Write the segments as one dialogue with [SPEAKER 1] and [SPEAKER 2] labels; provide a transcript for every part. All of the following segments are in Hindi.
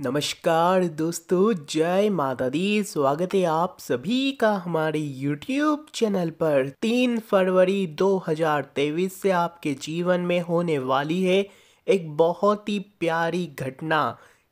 [SPEAKER 1] नमस्कार दोस्तों, जय माता दी। स्वागत है आप सभी का हमारे YouTube चैनल पर। 3 फरवरी 2023 से आपके जीवन में होने वाली है एक बहुत ही प्यारी घटना।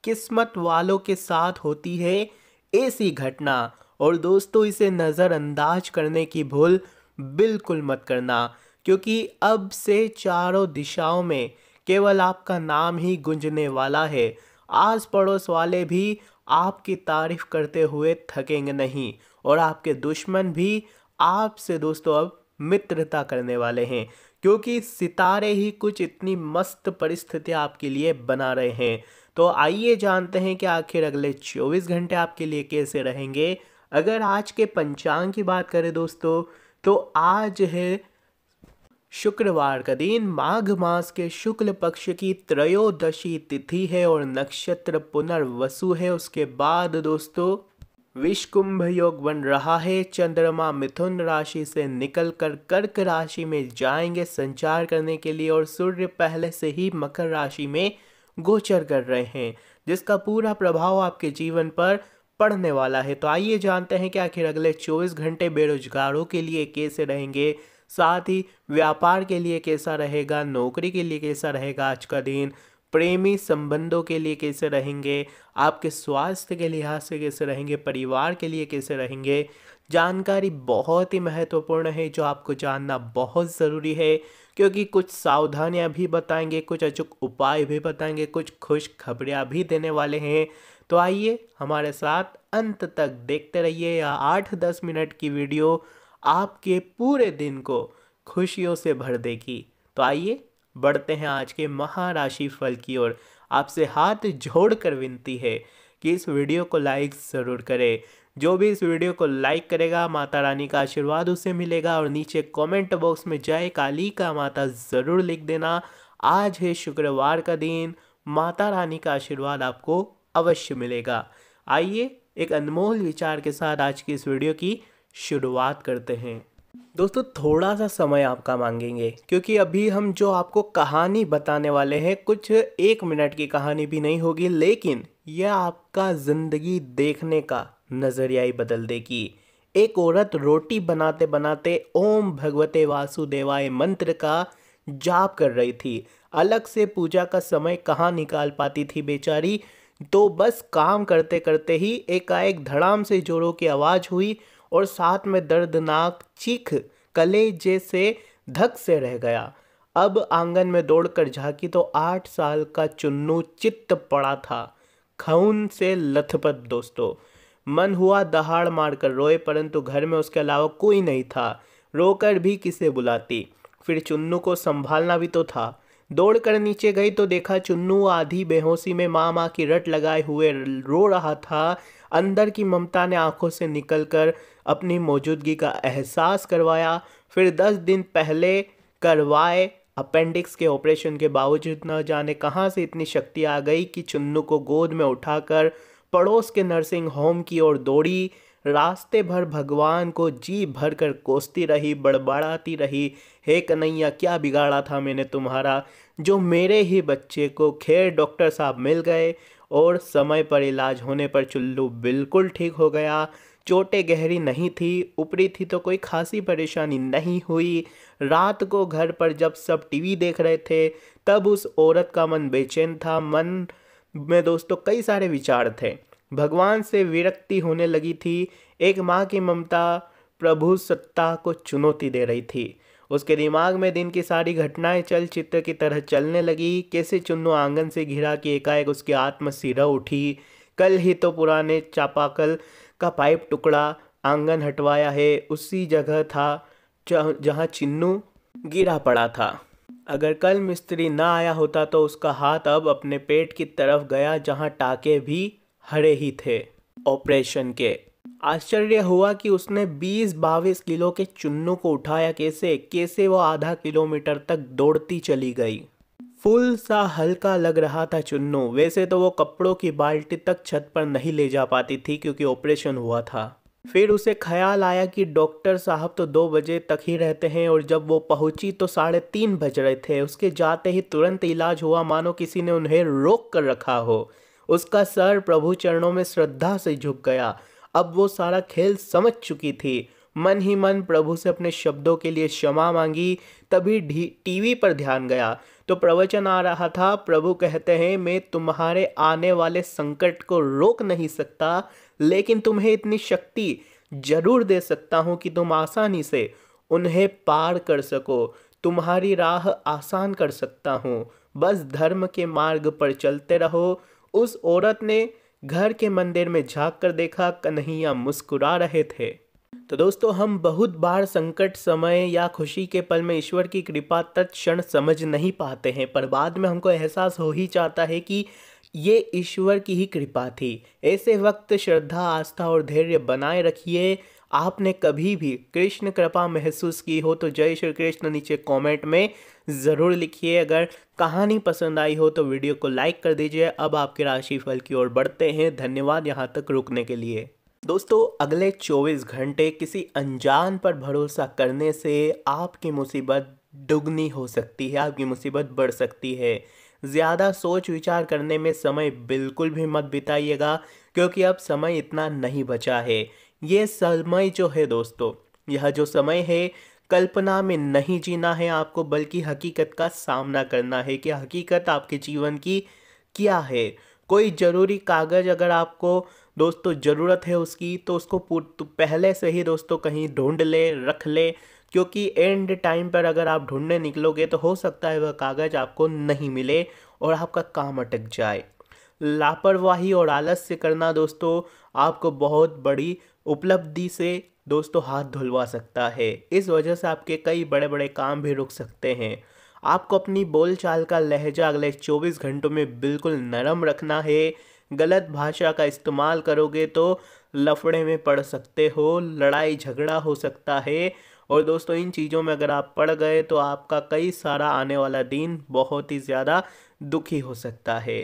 [SPEAKER 1] किस्मत वालों के साथ होती है ऐसी घटना, और दोस्तों इसे नज़रअंदाज करने की भूल बिल्कुल मत करना, क्योंकि अब से चारों दिशाओं में केवल आपका नाम ही गूंजने वाला है। आस पड़ोस वाले भी आपकी तारीफ करते हुए थकेंगे नहीं, और आपके दुश्मन भी आपसे दोस्तों अब मित्रता करने वाले हैं, क्योंकि सितारे ही कुछ इतनी मस्त परिस्थितियां आपके लिए बना रहे हैं। तो आइए जानते हैं कि आखिर अगले 24 घंटे आपके लिए कैसे रहेंगे। अगर आज के पंचांग की बात करें दोस्तों, तो आज है शुक्रवार का दिन, माघ मास के शुक्ल पक्ष की त्रयोदशी तिथि है और नक्षत्र पुनर्वसु है। उसके बाद दोस्तों विषकुंभ योग बन रहा है। चंद्रमा मिथुन राशि से निकलकर कर्क राशि में जाएंगे संचार करने के लिए, और सूर्य पहले से ही मकर राशि में गोचर कर रहे हैं, जिसका पूरा प्रभाव आपके जीवन पर पड़ने वाला है। तो आइए जानते हैं कि आखिर अगले 24 घंटे बेरोजगारों के लिए कैसे रहेंगे, साथ ही व्यापार के लिए कैसा रहेगा, नौकरी के लिए कैसा रहेगा आज का दिन, प्रेमी संबंधों के लिए कैसे रहेंगे, आपके स्वास्थ्य के लिहाज से कैसे रहेंगे, परिवार के लिए कैसे रहेंगे। जानकारी बहुत ही महत्वपूर्ण है जो आपको जानना बहुत ज़रूरी है, क्योंकि कुछ सावधानियां भी बताएंगे, कुछ अचूक उपाय भी बताएंगे, कुछ खुश खबरियाँ भी देने वाले हैं। तो आइए हमारे साथ अंत तक देखते रहिए। यह 8-10 मिनट की वीडियो आपके पूरे दिन को खुशियों से भर देगी। तो आइए बढ़ते हैं आज के महाराशि फल की ओर। आपसे हाथ जोड़कर विनती है कि इस वीडियो को लाइक ज़रूर करें। जो भी इस वीडियो को लाइक करेगा, माता रानी का आशीर्वाद उसे मिलेगा। और नीचे कमेंट बॉक्स में जय काली का माता ज़रूर लिख देना। आज है शुक्रवार का दिन, माता रानी का आशीर्वाद आपको अवश्य मिलेगा। आइए एक अनमोल विचार के साथ आज की इस वीडियो की शुरुआत करते हैं। दोस्तों थोड़ा सा समय आपका मांगेंगे, क्योंकि अभी हम जो आपको कहानी बताने वाले हैं, कुछ 1 मिनट की कहानी भी नहीं होगी, लेकिन यह आपका ज़िंदगी देखने का नज़रिया ही बदल देगी। एक औरत रोटी बनाते बनाते ओम भगवते वासुदेवाय मंत्र का जाप कर रही थी। अलग से पूजा का समय कहाँ निकाल पाती थी बेचारी। तो बस काम करते करते ही एकाएक धड़ाम से जोरों की आवाज़ हुई, और साथ में दर्दनाक चीख कलेजे से धक से रह गया। अब आंगन में दौड़कर झांकी तो 8 साल का चुन्नू चित्त पड़ा था, खून से लथपथ। दोस्तों मन हुआ दहाड़ मारकर रोए, परंतु घर में उसके अलावा कोई नहीं था। रोकर भी किसे बुलाती, फिर चुन्नू को संभालना भी तो था। दौड़कर नीचे गई तो देखा चुन्नू आधी बेहोशी में माँ माँ की रट लगाए हुए रो रहा था। अंदर की ममता ने आंखों से निकलकर अपनी मौजूदगी का एहसास करवाया। फिर 10 दिन पहले करवाए अपेंडिक्स के ऑपरेशन के बावजूद न जाने कहां से इतनी शक्ति आ गई कि चुन्नू को गोद में उठाकर पड़ोस के नर्सिंग होम की ओर दौड़ी। रास्ते भर भगवान को जी भर कर कोसती रही, बड़बड़ाती रही, हे कन्हैया क्या बिगाड़ा था मैंने तुम्हारा, जो मेरे ही बच्चे को। खैर डॉक्टर साहब मिल गए और समय पर इलाज होने पर चुल्लू बिल्कुल ठीक हो गया। चोटें गहरी नहीं थी, ऊपरी थी तो कोई खासी परेशानी नहीं हुई। रात को घर पर जब सब टीवी देख रहे थे, तब उस औरत का मन बेचैन था। मन में दोस्तों कई सारे विचार थे। भगवान से विरक्ति होने लगी थी। एक माँ की ममता प्रभु सत्ता को चुनौती दे रही थी। उसके दिमाग में दिन की सारी घटनाएं चलचित्र की तरह चलने लगी। कैसे चुन्नू आंगन से घिरा कि एकाएक उसकी आत्म सिरह उठी। कल ही तो पुराने चापाकल का पाइप टुकड़ा आंगन हटवाया है, उसी जगह था जहाँ चिन्नू गिरा पड़ा था। अगर कल मिस्त्री ना आया होता तो उसका हाथ अब अपने पेट की तरफ गया, जहाँ टाके भी हरे ही थे ऑपरेशन के। आश्चर्य हुआ कि उसने 20-22 किलो के चुन्नू को उठाया कैसे। कैसे वो आधा किलोमीटर तक दौड़ती चली गई। फूल सा हल्का लग रहा था चुन्नू। वैसे तो वो कपड़ों की बाल्टी तक छत पर नहीं ले जा पाती थी, क्योंकि ऑपरेशन हुआ था। फिर उसे ख्याल आया कि डॉक्टर साहब तो 2 बजे तक ही रहते हैं, और जब वो पहुंची तो 3:30 बज रहे थे। उसके जाते ही तुरंत इलाज हुआ, मानो किसी ने उन्हें रोक कर रखा हो। उसका सर प्रभु चरणों में श्रद्धा से झुक गया। अब वो सारा खेल समझ चुकी थी। मन ही मन प्रभु से अपने शब्दों के लिए क्षमा मांगी। तभी टीवी पर ध्यान गया तो प्रवचन आ रहा था। प्रभु कहते हैं, मैं तुम्हारे आने वाले संकट को रोक नहीं सकता, लेकिन तुम्हें इतनी शक्ति जरूर दे सकता हूं कि तुम आसानी से उन्हें पार कर सको। तुम्हारी राह आसान कर सकता हूं, बस धर्म के मार्ग पर चलते रहो। उस औरत ने घर के मंदिर में झांक कर देखा, कन्हैया मुस्कुरा रहे थे। तो दोस्तों, हम बहुत बार संकट समय या खुशी के पल में ईश्वर की कृपा तत्क्षण समझ नहीं पाते हैं, पर बाद में हमको एहसास हो ही जाता है कि ये ईश्वर की ही कृपा थी। ऐसे वक्त श्रद्धा, आस्था और धैर्य बनाए रखिए। आपने कभी भी कृष्ण कृपा महसूस की हो तो जय श्री कृष्ण नीचे कमेंट में ज़रूर लिखिए। अगर कहानी पसंद आई हो तो वीडियो को लाइक कर दीजिए। अब आपके राशिफल की ओर बढ़ते हैं। धन्यवाद यहाँ तक रुकने के लिए। दोस्तों, अगले 24 घंटे किसी अनजान पर भरोसा करने से आपकी मुसीबत दुगनी हो सकती है, आपकी मुसीबत बढ़ सकती है। ज़्यादा सोच विचार करने में समय बिल्कुल भी मत बिताइएगा, क्योंकि अब समय इतना नहीं बचा है। ये समय जो है दोस्तों, यह जो समय है, कल्पना में नहीं जीना है आपको, बल्कि हकीकत का सामना करना है कि हकीकत आपके जीवन की क्या है। कोई ज़रूरी कागज़ अगर आपको दोस्तों ज़रूरत है उसकी, तो उसको तो पहले से ही दोस्तों कहीं ढूंढ ले, रख ले, क्योंकि एंड टाइम पर अगर आप ढूंढने निकलोगे तो हो सकता है वह कागज़ आपको नहीं मिले और आपका काम अटक जाए। लापरवाही और आलस्य करना दोस्तों आपको बहुत बड़ी उपलब्धि से दोस्तों हाथ धुलवा सकता है। इस वजह से आपके कई बड़े बड़े काम भी रुक सकते हैं। आपको अपनी बोलचाल का लहजा अगले 24 घंटों में बिल्कुल नरम रखना है। गलत भाषा का इस्तेमाल करोगे तो लफड़े में पड़ सकते हो, लड़ाई झगड़ा हो सकता है। और दोस्तों, इन चीज़ों में अगर आप पड़ गए तो आपका कई सारा आने वाला दिन बहुत ही ज़्यादा दुखी हो सकता है,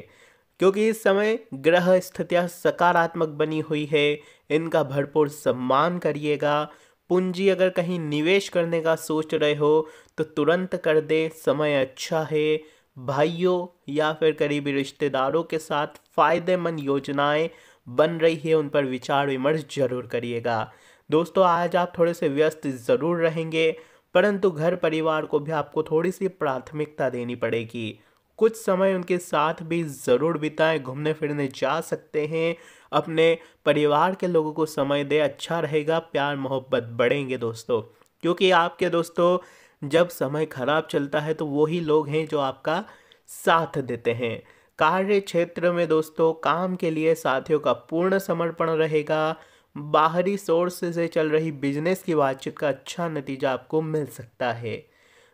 [SPEAKER 1] क्योंकि इस समय ग्रह स्थितियाँ सकारात्मक बनी हुई है। इनका भरपूर सम्मान करिएगा। पूंजी अगर कहीं निवेश करने का सोच रहे हो तो तुरंत कर दे, समय अच्छा है। भाइयों या फिर करीबी रिश्तेदारों के साथ फायदेमंद योजनाएं बन रही है, उन पर विचार विमर्श जरूर करिएगा। दोस्तों, आज आप थोड़े से व्यस्त ज़रूर रहेंगे, परंतु घर परिवार को भी आपको थोड़ी सी प्राथमिकता देनी पड़ेगी। कुछ समय उनके साथ भी ज़रूर बिताएं, घूमने फिरने जा सकते हैं, अपने परिवार के लोगों को समय दें, अच्छा रहेगा, प्यार मोहब्बत बढ़ेंगे दोस्तों। क्योंकि आपके दोस्तों जब समय खराब चलता है तो वही लोग हैं जो आपका साथ देते हैं। कार्य क्षेत्र में दोस्तों काम के लिए साथियों का पूर्ण समर्पण रहेगा। बाहरी सोर्स से चल रही बिजनेस की बातचीत का अच्छा नतीजा आपको मिल सकता है।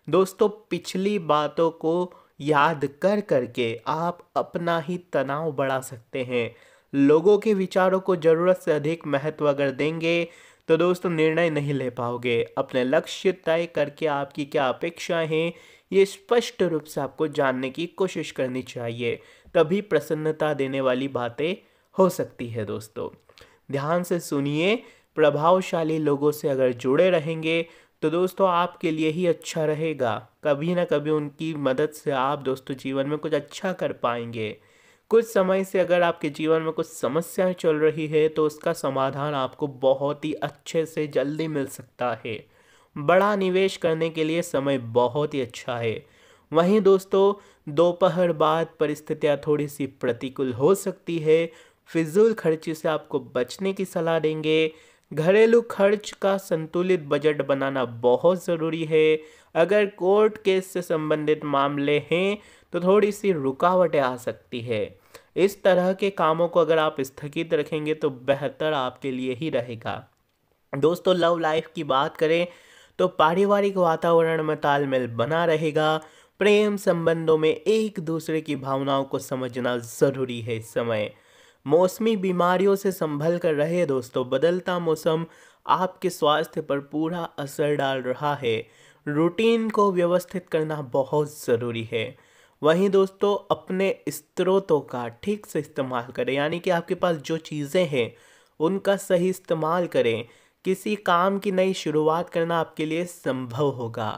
[SPEAKER 1] दोस्तों, पिछली बातों को याद कर करके आप अपना ही तनाव बढ़ा सकते हैं। लोगों के विचारों को ज़रूरत से अधिक महत्व अगर देंगे तो दोस्तों निर्णय नहीं ले पाओगे। अपने लक्ष्य तय करके आपकी क्या अपेक्षाएं हैं ये स्पष्ट रूप से आपको जानने की कोशिश करनी चाहिए, तभी प्रसन्नता देने वाली बातें हो सकती है। दोस्तों, ध्यान से सुनिए। प्रभावशाली लोगों से अगर जुड़े रहेंगे तो दोस्तों आपके लिए ही अच्छा रहेगा। कभी ना कभी उनकी मदद से आप दोस्तों जीवन में कुछ अच्छा कर पाएंगे। कुछ समय से अगर आपके जीवन में कुछ समस्याएं चल रही है तो उसका समाधान आपको बहुत ही अच्छे से जल्दी मिल सकता है। बड़ा निवेश करने के लिए समय बहुत ही अच्छा है। वहीं दोस्तों, दोपहर बाद परिस्थितियां थोड़ी सी प्रतिकूल हो सकती है। फिजूल खर्ची से आपको बचने की सलाह देंगे। घरेलू खर्च का संतुलित बजट बनाना बहुत ज़रूरी है। अगर कोर्ट केस से संबंधित मामले हैं तो थोड़ी सी रुकावटें आ सकती है। इस तरह के कामों को अगर आप स्थगित रखेंगे तो बेहतर आपके लिए ही रहेगा। दोस्तों, लव लाइफ की बात करें तो पारिवारिक वातावरण में तालमेल बना रहेगा। प्रेम संबंधों में एक दूसरे की भावनाओं को समझना ज़रूरी है। इस समय मौसमी बीमारियों से संभल कर रहे दोस्तों। बदलता मौसम आपके स्वास्थ्य पर पूरा असर डाल रहा है। रूटीन को व्यवस्थित करना बहुत ज़रूरी है। वहीं दोस्तों, अपने स्रोतों का ठीक से इस्तेमाल करें, यानी कि आपके पास जो चीज़ें हैं उनका सही इस्तेमाल करें। किसी काम की नई शुरुआत करना आपके लिए संभव होगा।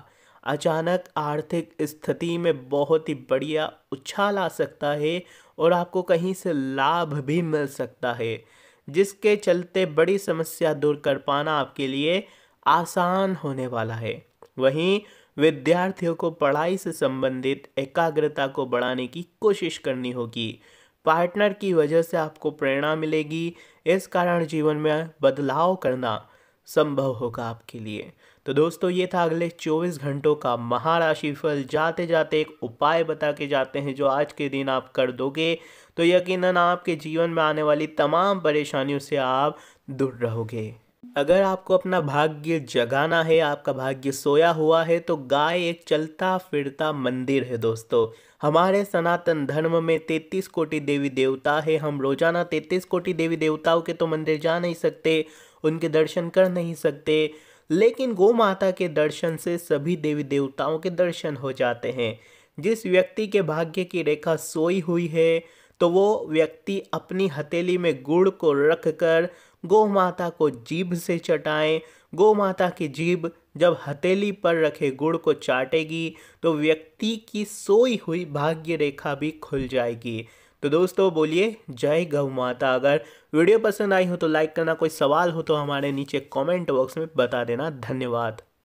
[SPEAKER 1] अचानक आर्थिक स्थिति में बहुत ही बढ़िया उछाल आ सकता है और आपको कहीं से लाभ भी मिल सकता है, जिसके चलते बड़ी समस्या दूर कर पाना आपके लिए आसान होने वाला है। वहीं विद्यार्थियों को पढ़ाई से संबंधित एकाग्रता को बढ़ाने की कोशिश करनी होगी। पार्टनर की वजह से आपको प्रेरणा मिलेगी, इस कारण जीवन में बदलाव करना संभव होगा आपके लिए। तो दोस्तों, ये था अगले 24 घंटों का महाराशिफल। जाते जाते एक उपाय बता के जाते हैं, जो आज के दिन आप कर दोगे तो यकीनन आपके जीवन में आने वाली तमाम परेशानियों से आप दूर रहोगे। अगर आपको अपना भाग्य जगाना है, आपका भाग्य सोया हुआ है, तो गाय एक चलता फिरता मंदिर है दोस्तों। हमारे सनातन धर्म में 33 कोटि देवी देवता है। हम रोजाना 33 कोटि देवी देवताओं के तो मंदिर जा नहीं सकते, उनके दर्शन कर नहीं सकते, लेकिन गौ माता के दर्शन से सभी देवी देवताओं के दर्शन हो जाते हैं। जिस व्यक्ति के भाग्य की रेखा सोई हुई है, तो वो व्यक्ति अपनी हथेली में गुड़ को रखकर गौ माता को जीभ से चटाएं। गौ माता की जीभ जब हथेली पर रखे गुड़ को चाटेगी, तो व्यक्ति की सोई हुई भाग्य रेखा भी खुल जाएगी। तो दोस्तों, बोलिए जय गौ माता। अगर वीडियो पसंद आई हो तो लाइक करना, कोई सवाल हो तो हमारे नीचे कमेंट बॉक्स में बता देना। धन्यवाद।